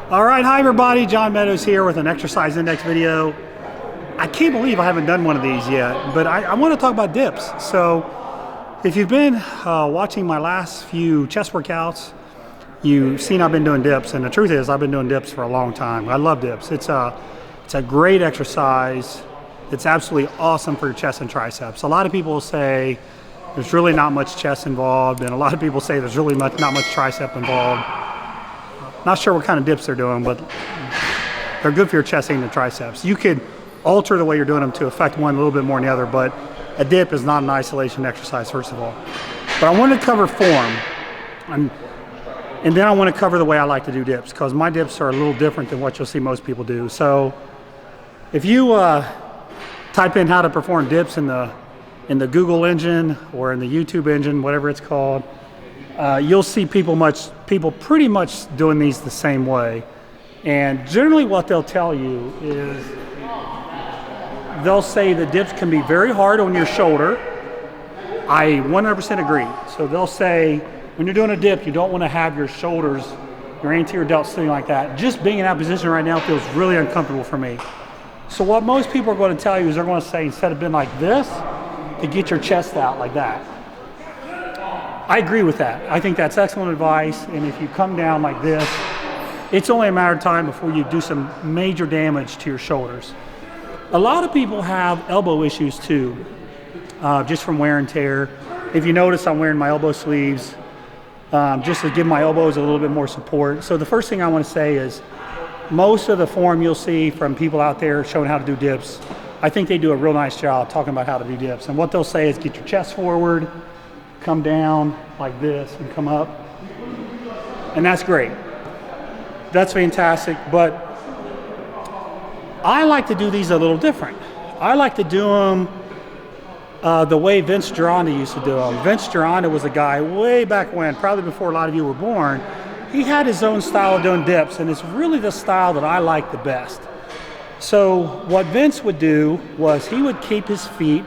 All right, hi everybody, John Meadows here with an exercise index video. I can't believe I haven't done one of these yet, but I want to talk about dips. So if you've been watching my last few chest workouts, you've seen I've been doing dips, and the truth is I've been doing dips for a long time. I love dips. It's a great exercise. It's absolutely awesome for your chest and triceps. A lot of people say there's really not much chest involved, and a lot of people say there's really not much tricep involved. Not sure what kind of dips they're doing, but they're good for your chest and your triceps. You could alter the way you're doing them to affect one a little bit more than the other, but a dip is not an isolation exercise, first of all. But I want to cover form, and then I want to cover the way I like to do dips, because my dips are a little different than what you'll see most people do. So if you type in how to perform dips in the Google engine or in the YouTube engine, whatever it's called, you'll see people pretty much doing these the same way. And generally what they'll tell you is they'll say the dips can be very hard on your shoulder. I 100% agree. So they'll say when you're doing a dip, you don't want to have your shoulders, your anterior delt sitting like that. Just being in that position right now feels really uncomfortable for me. So what most people are going to tell you is they're going to say, instead of being like this, to get your chest out like that. I agree with that. I think that's excellent advice. And if you come down like this, it's only a matter of time before you do some major damage to your shoulders. A lot of people have elbow issues too, just from wear and tear. If you notice, I'm wearing my elbow sleeves just to give my elbows a little bit more support. So the first thing I want to say is most of the form you'll see from people out there showing how to do dips, I think they do a real nice job talking about how to do dips. And what they'll say is get your chest forward, come down like this and come up. And that's great. That's fantastic. But I like to do these a little different. I like to do them the way Vince Gironda used to do them. Vince Gironda was a guy way back when, probably before a lot of you were born. He had his own style of doing dips, and it's really the style that I like the best. So what Vince would do was he would keep his feet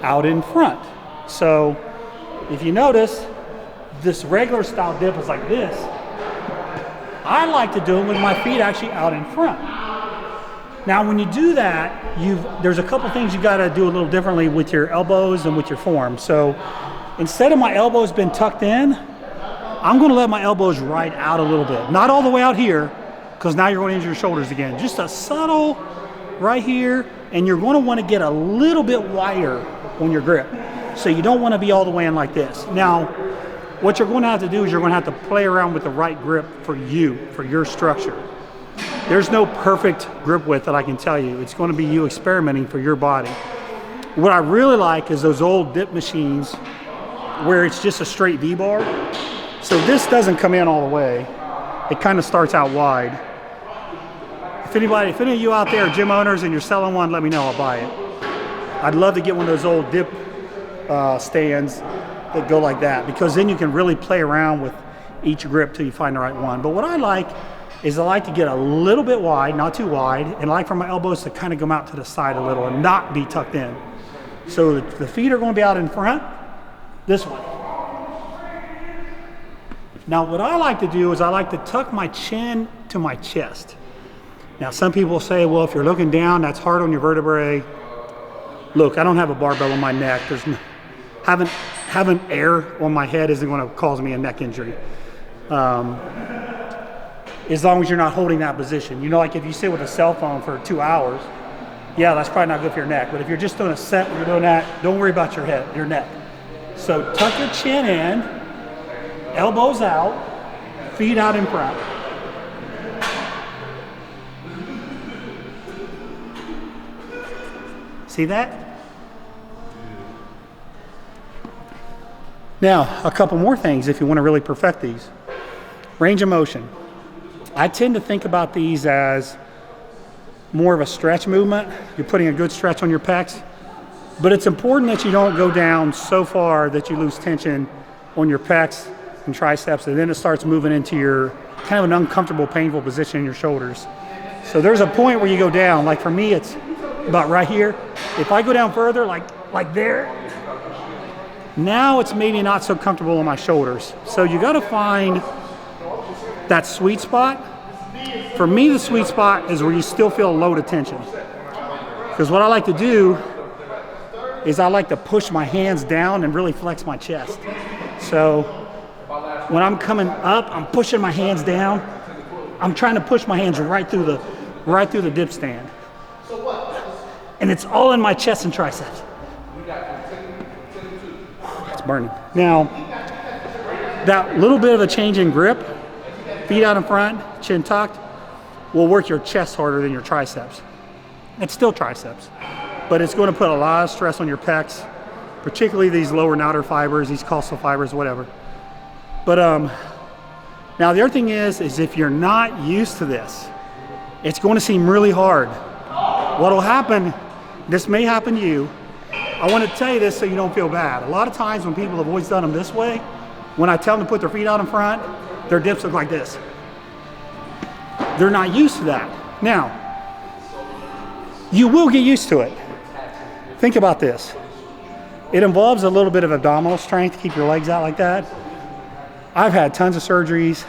out in front. So if you notice, this regular style dip is like this. I like to do it with my feet actually out in front. Now when you do that, there's a couple things you got to do a little differently with your elbows and with your form. So instead of my elbows being tucked in, I'm going to let my elbows right out a little bit. Not all the way out here, because now you're going to injure your shoulders again. Just a subtle right here, and you're going to want to get a little bit wider on your grip. So you don't want to be all the way in like this. Now, what you're going to have to do is you're going to have to play around with the right grip for you, for your structure. There's no perfect grip width that I can tell you. It's going to be you experimenting for your body. What I really like is those old dip machines where it's just a straight V-bar. So this doesn't come in all the way. It kind of starts out wide. If any of you out there are gym owners and you're selling one, let me know, I'll buy it. I'd love to get one of those old dip stands that go like that, because then you can really play around with each grip till you find the right one. But what I like is I like to get a little bit wide, not too wide, and I like for my elbows to kind of come out to the side a little and not be tucked in. So the feet are going to be out in front this way. Now what I like to do is I like to tuck my chin to my chest. Now some people say, well, if you're looking down, that's hard on your vertebrae. Look, I don't have a barbell on my neck. Having air on my head isn't going to cause me a neck injury. As long as you're not holding that position. You know, like if you sit with a cell phone for 2 hours, yeah, that's probably not good for your neck. But if you're just doing a set and you're doing that, don't worry about your neck. So tuck your chin in, elbows out, feet out in front. See that? Now, a couple more things if you want to really perfect these. Range of motion. I tend to think about these as more of a stretch movement. You're putting a good stretch on your pecs, but it's important that you don't go down so far that you lose tension on your pecs and triceps, and then it starts moving into your kind of an uncomfortable, painful position in your shoulders. So there's a point where you go down. Like for me, it's about right here. If I go down further, like there, now it's maybe not so comfortable on my shoulders. So you got to find that sweet spot For me, the sweet spot is where you still feel a load of tension. Because what I like to do is I like to push my hands down and really flex my chest. So when I'm coming up, I'm pushing my hands down. I'm trying to push my hands right through the dip stand. And it's all in my chest and triceps. It's burning. Now, that little bit of a change in grip, feet out in front, chin tucked, will work your chest harder than your triceps. It's still triceps, but it's going to put a lot of stress on your pecs, particularly these lower and outer fibers, these costal fibers, whatever. But now the other thing is if you're not used to this, it's going to seem really hard. What'll happen, this may happen to you. I want to tell you this so you don't feel bad. A lot of times when people have always done them this way, when I tell them to put their feet out in front, their dips look like this. They're not used to that. Now, you will get used to it. Think about this. It involves a little bit of abdominal strength to keep your legs out like that. I've had tons of surgeries.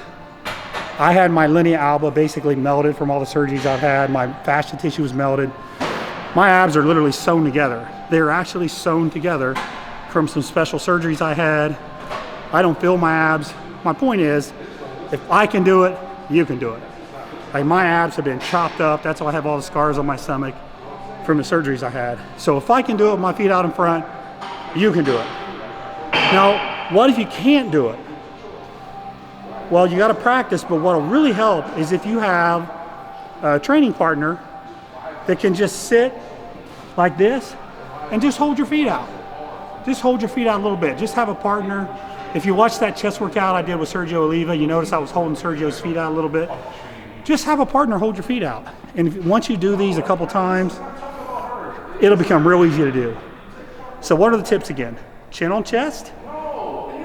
I had my linea alba basically melted from all the surgeries I've had. My fascia tissue was melted. My abs are literally sewn together. They're actually sewn together from some special surgeries I had. I don't feel my abs. My point is, if I can do it, you can do it. Like my abs have been chopped up. That's why I have all the scars on my stomach from the surgeries I had. So if I can do it with my feet out in front, you can do it. Now, what if you can't do it? Well, you got to practice, but what'll really help is if you have a training partner that can just sit like this and just hold your feet out. Just hold your feet out a little bit. Just have a partner. If you watch that chest workout I did with Sergio Oliva, you notice I was holding Sergio's feet out a little bit. Just have a partner hold your feet out. And once you do these a couple times, it'll become real easy to do. So what are the tips again? Chin on chest,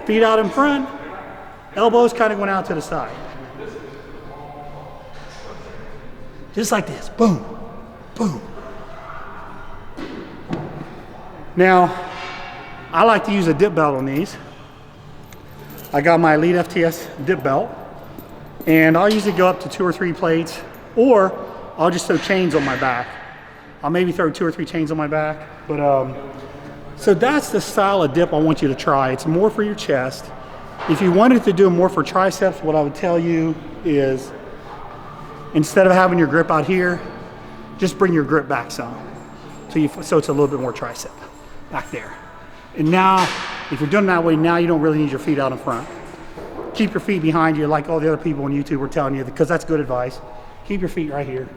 feet out in front, elbows kind of going out to the side. Just like this, boom, boom. Now, I like to use a dip belt on these. I got my Elite FTS dip belt, and I'll usually go up to 2 or 3 plates, or I'll just throw chains on my back. I'll maybe throw 2 or 3 chains on my back, but so that's the style of dip I want you to try. It's more for your chest. If you wanted to do more for triceps, what I would tell you is instead of having your grip out here, just bring your grip back some. So it's a little bit more tricep back there. And now, if you're doing it that way, now you don't really need your feet out in front. Keep your feet behind you like all the other people on YouTube were telling you, because that's good advice. Keep your feet right here.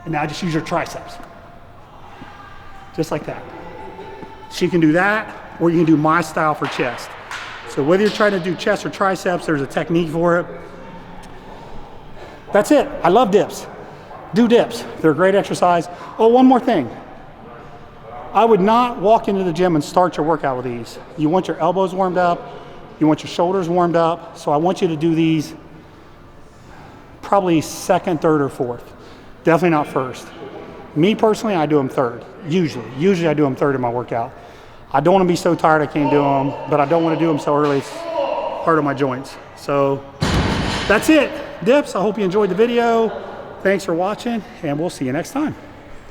And now just use your triceps. Just like that. So you can do that, or you can do my style for chest. So whether you're trying to do chest or triceps, there's a technique for it. That's it. I love dips. Do dips. They're a great exercise. Oh, one more thing. I would not walk into the gym and start your workout with these. You want your elbows warmed up. You want your shoulders warmed up. So I want you to do these probably second, third, or fourth. Definitely not first. Me personally, I do them third. Usually I do them third in my workout. I don't want to be so tired I can't do them, but I don't want to do them so early it's hard on my joints. So that's it. Dips, I hope you enjoyed the video. Thanks for watching, and we'll see you next time.